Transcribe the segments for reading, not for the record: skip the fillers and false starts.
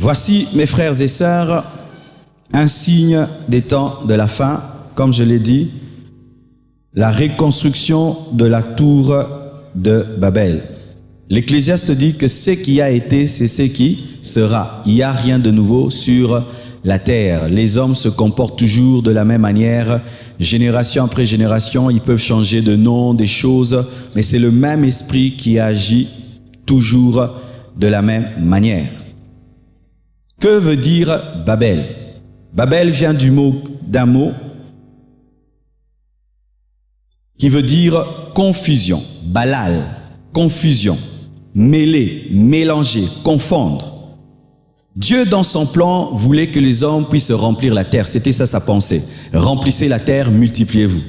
Voici, mes frères et sœurs, un signe des temps de la fin, comme je l'ai dit, la reconstruction de la tour de Babel. L'Ecclésiaste dit que ce qui a été, c'est ce qui sera. Il n'y a rien de nouveau sur la terre. Les hommes se comportent toujours de la même manière, génération après génération. Ils peuvent changer de nom, des choses, mais c'est le même esprit qui agit toujours de la même manière. Que veut dire Babel? Babel vient d'un mot qui veut dire confusion, balal, confusion, mêler, mélanger, confondre. Dieu, dans son plan, voulait que les hommes puissent remplir la terre. C'était ça sa pensée. Remplissez la terre, multipliez-vous.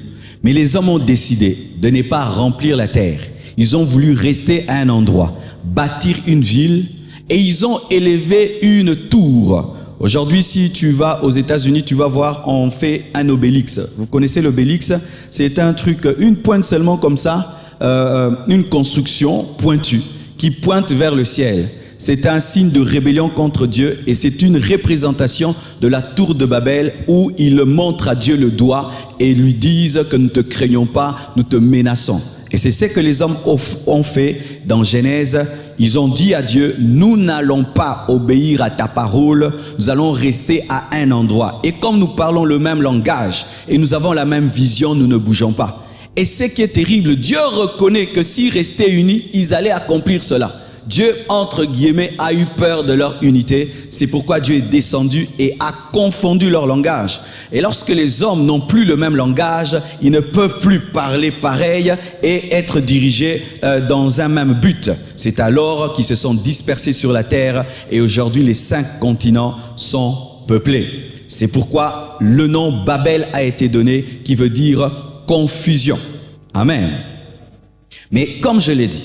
Mais les hommes ont décidé de ne pas remplir la terre. Ils ont voulu rester à un endroit, bâtir une ville, et ils ont élevé une tour. Aujourd'hui, si tu vas aux États-Unis, tu vas voir, on fait un obélix. Vous connaissez l'obélix? C'est un truc, une pointe seulement comme ça, une construction pointue qui pointe vers le ciel. C'est un signe de rébellion contre Dieu et c'est une représentation de la tour de Babel où ils montrent à Dieu le doigt et lui disent que nous ne te craignons pas, nous te menaçons. Et c'est ce que les hommes ont fait dans Genèse. Ils ont dit à Dieu, nous n'allons pas obéir à ta parole, nous allons rester à un endroit. Et comme nous parlons le même langage et nous avons la même vision, nous ne bougeons pas. Et ce qui est terrible, Dieu reconnaît que s'ils restaient unis, ils allaient accomplir cela. Dieu, entre guillemets, a eu peur de leur unité. C'est pourquoi Dieu est descendu et a confondu leur langage. Et lorsque les hommes n'ont plus le même langage, ils ne peuvent plus parler pareil et être dirigés dans un même but. C'est alors qu'ils se sont dispersés sur la terre et aujourd'hui les 5 continents sont peuplés. C'est pourquoi le nom Babel a été donné qui veut dire confusion. Amen. Mais comme je l'ai dit,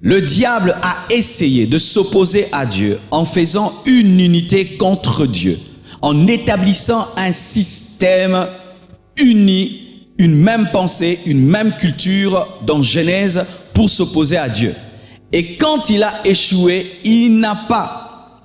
le diable a essayé de s'opposer à Dieu en faisant une unité contre Dieu, en établissant un système uni, une même pensée, une même culture dans Genèse pour s'opposer à Dieu. Et quand il a échoué, il n'a pas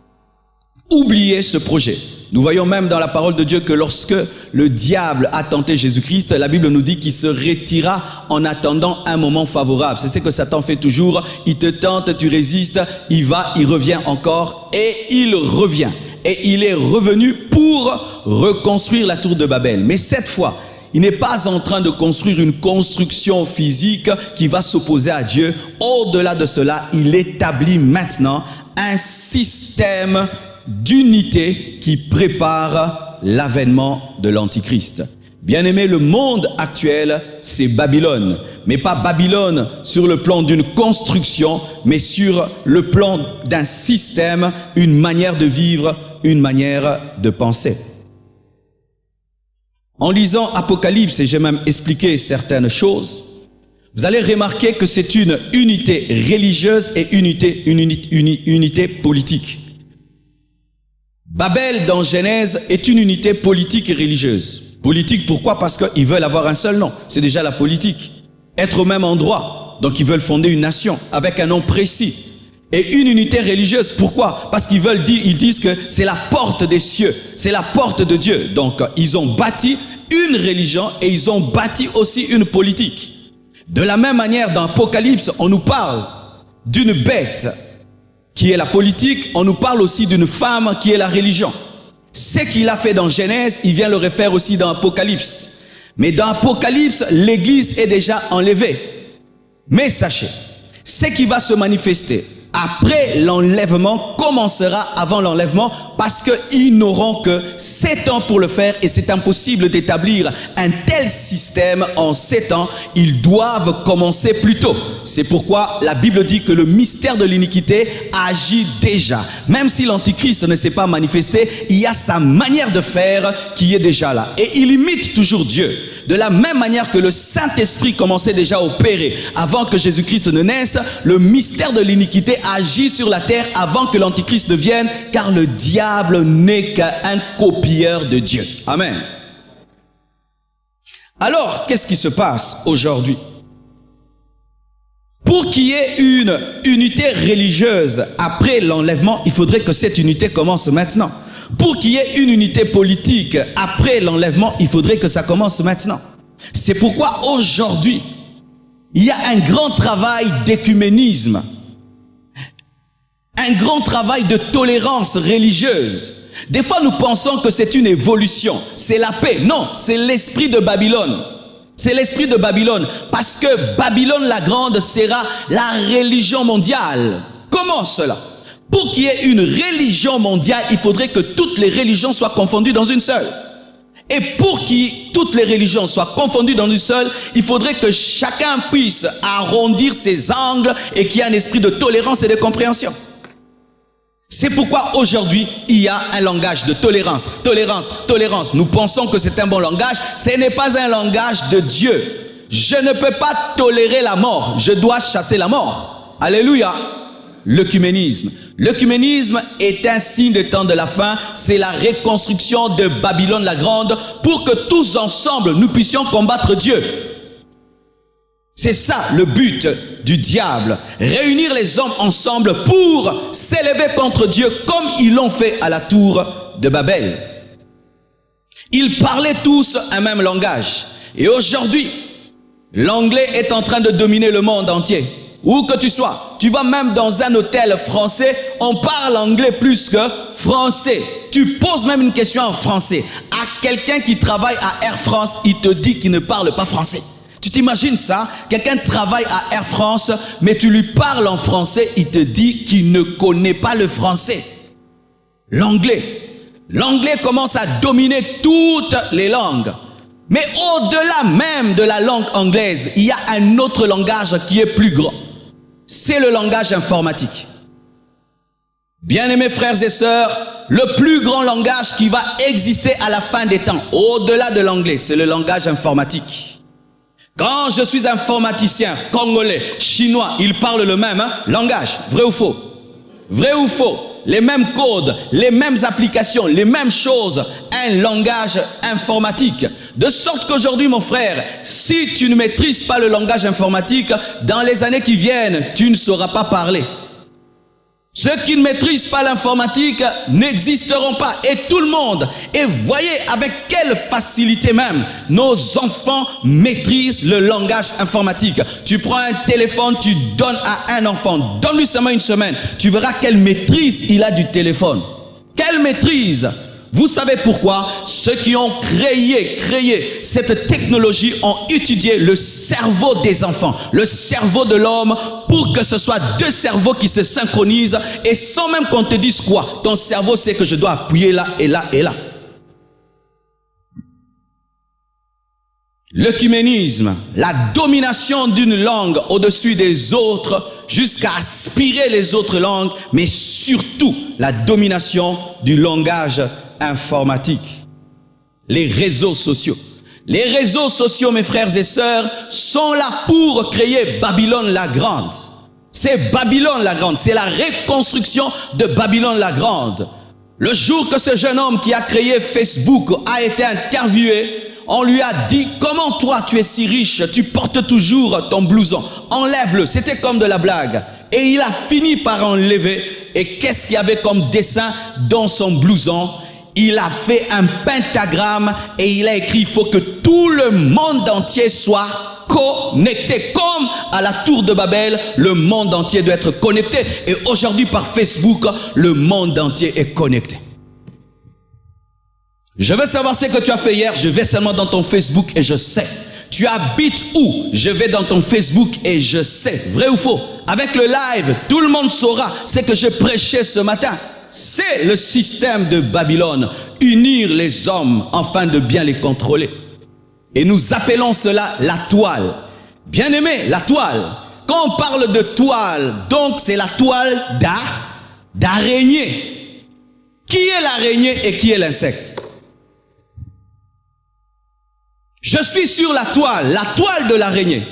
oublié ce projet. Nous voyons même dans la parole de Dieu que lorsque le diable a tenté Jésus-Christ, la Bible nous dit qu'il se retira en attendant un moment favorable. C'est ce que Satan fait toujours. Il te tente, tu résistes, il va, il revient encore et il revient. Et il est revenu pour reconstruire la tour de Babel. Mais cette fois, il n'est pas en train de construire une construction physique qui va s'opposer à Dieu. Au-delà de cela, il établit maintenant un système d'unité qui prépare l'avènement de l'Antichrist. Bien-aimé, le monde actuel, c'est Babylone. Mais pas Babylone sur le plan d'une construction, mais sur le plan d'un système, une manière de vivre, une manière de penser. En lisant Apocalypse, et j'ai même expliqué certaines choses, vous allez remarquer que c'est une unité religieuse et une unité politique. Babel, dans Genèse, est une unité politique et religieuse. Politique, pourquoi? Parce qu'ils veulent avoir un seul nom. C'est déjà la politique. Être au même endroit. Donc, ils veulent fonder une nation avec un nom précis. Et une unité religieuse, pourquoi? Parce qu'ils veulent dire, ils disent que c'est la porte des cieux. C'est la porte de Dieu. Donc, ils ont bâti une religion et ils ont bâti aussi une politique. De la même manière, dans Apocalypse, on nous parle d'une bête qui est la politique, on nous parle aussi d'une femme qui est la religion. Ce qu'il a fait dans Genèse, il vient le refaire aussi dans Apocalypse. Mais dans Apocalypse, l'Église est déjà enlevée. Mais sachez, ce qui va se manifester après l'enlèvement commencera avant l'enlèvement parce qu'ils n'auront que 7 ans pour le faire et c'est impossible d'établir un tel système en 7 ans. Ils doivent commencer plus tôt. C'est pourquoi la Bible dit que le mystère de l'iniquité agit déjà. Même si l'Antichrist ne s'est pas manifesté, il y a sa manière de faire qui est déjà là. Et il imite toujours Dieu. De la même manière que le Saint-Esprit commençait déjà à opérer avant que Jésus-Christ ne naisse, le mystère de l'iniquité agit sur la terre avant que l'Antichrist ne vienne, car le diable n'est qu'un copieur de Dieu. Amen. Alors, qu'est-ce qui se passe aujourd'hui? Pour qu'il y ait une unité religieuse après l'enlèvement, il faudrait que cette unité commence maintenant. Pour qu'il y ait une unité politique après l'enlèvement, il faudrait que ça commence maintenant. C'est pourquoi aujourd'hui, il y a un grand travail d'écuménisme, un grand travail de tolérance religieuse. Des fois, nous pensons que c'est une évolution, c'est la paix. Non, c'est l'esprit de Babylone. C'est l'esprit de Babylone, parce que Babylone la Grande sera la religion mondiale. Comment cela? Pour qu'il y ait une religion mondiale, il faudrait que toutes les religions soient confondues dans une seule. Et pour que toutes les religions soient confondues dans une seule, il faudrait que chacun puisse arrondir ses angles et qu'il y ait un esprit de tolérance et de compréhension. C'est pourquoi aujourd'hui, il y a un langage de tolérance, tolérance, tolérance. Nous pensons que c'est un bon langage. Ce n'est pas un langage de Dieu. Je ne peux pas tolérer la mort. Je dois chasser la mort. Alléluia. L'œcuménisme. L'œcuménisme est un signe des temps de la fin. C'est la reconstruction de Babylone la Grande pour que tous ensemble, nous puissions combattre Dieu. C'est ça le but du diable, réunir les hommes ensemble pour s'élever contre Dieu comme ils l'ont fait à la tour de Babel. Ils parlaient tous un même langage. Et aujourd'hui, l'anglais est en train de dominer le monde entier. Où que tu sois, tu vas même dans un hôtel français, on parle anglais plus que français. Tu poses même une question en français à quelqu'un qui travaille à Air France, il te dit qu'il ne parle pas français. Tu t'imagines ça? Quelqu'un travaille à Air France, mais tu lui parles en français, il te dit qu'il ne connaît pas le français. L'anglais. L'anglais commence à dominer toutes les langues. Mais au-delà même de la langue anglaise, il y a un autre langage qui est plus grand. C'est le langage informatique. Bien-aimés frères et sœurs, le plus grand langage qui va exister à la fin des temps, au-delà de l'anglais, c'est le langage informatique. Quand je suis informaticien, congolais, chinois, ils parlent le même langage. Vrai ou faux? Vrai ou faux? Les mêmes codes, les mêmes applications, les mêmes choses. Un langage informatique. De sorte qu'aujourd'hui, mon frère, si tu ne maîtrises pas le langage informatique, dans les années qui viennent, tu ne sauras pas parler. Ceux qui ne maîtrisent pas l'informatique n'existeront pas. Et tout le monde. Et voyez avec quelle facilité même nos enfants maîtrisent le langage informatique. Tu prends un téléphone, tu donnes à un enfant. Donne-lui seulement une semaine. Tu verras quelle maîtrise il a du téléphone. Quelle maîtrise! Vous savez pourquoi? Ceux qui ont créé cette technologie ont étudié le cerveau des enfants, le cerveau de l'homme, pour que ce soit deux cerveaux qui se synchronisent et sans même qu'on te dise quoi. Ton cerveau sait que je dois appuyer là et là et là. L'œcuménisme, la domination d'une langue au-dessus des autres jusqu'à aspirer les autres langues, mais surtout la domination du langage informatique. Les réseaux sociaux. Les réseaux sociaux, mes frères et sœurs, sont là pour créer Babylone la Grande. C'est Babylone la Grande, c'est la reconstruction de Babylone la Grande. Le jour que ce jeune homme qui a créé Facebook a été interviewé, on lui a dit, comment toi tu es si riche, tu portes toujours ton blouson, enlève-le. C'était comme de la blague. Et il a fini par enlever. Et qu'est-ce qu'il y avait comme dessin dans son blouson? Il a fait un pentagramme et il a écrit, il faut que tout le monde entier soit connecté. Comme à la tour de Babel, le monde entier doit être connecté. Et aujourd'hui par Facebook, le monde entier est connecté. Je veux savoir ce que tu as fait hier, je vais seulement dans ton Facebook et je sais. Tu habites où? Je vais dans ton Facebook et je sais. Vrai ou faux? Avec le live, tout le monde saura ce que je prêchais ce matin. C'est le système de Babylone. Unir les hommes afin de bien les contrôler. Et nous appelons cela la toile. Bien aimé, la toile. Quand on parle de toile, donc c'est la toile d'araignée. Qui est l'araignée et qui est l'insecte? Je suis sur la toile de l'araignée.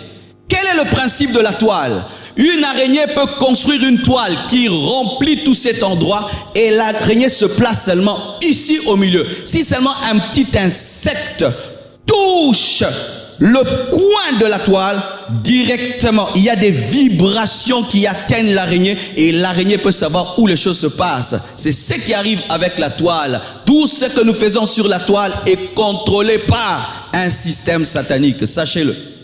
Quel est le principe de la toile? Une araignée peut construire une toile qui remplit tout cet endroit et l'araignée se place seulement ici au milieu. Si seulement un petit insecte touche le coin de la toile, directement, il y a des vibrations qui atteignent l'araignée et l'araignée peut savoir où les choses se passent. C'est ce qui arrive avec la toile. Tout ce que nous faisons sur la toile est contrôlé par un système satanique, sachez-le.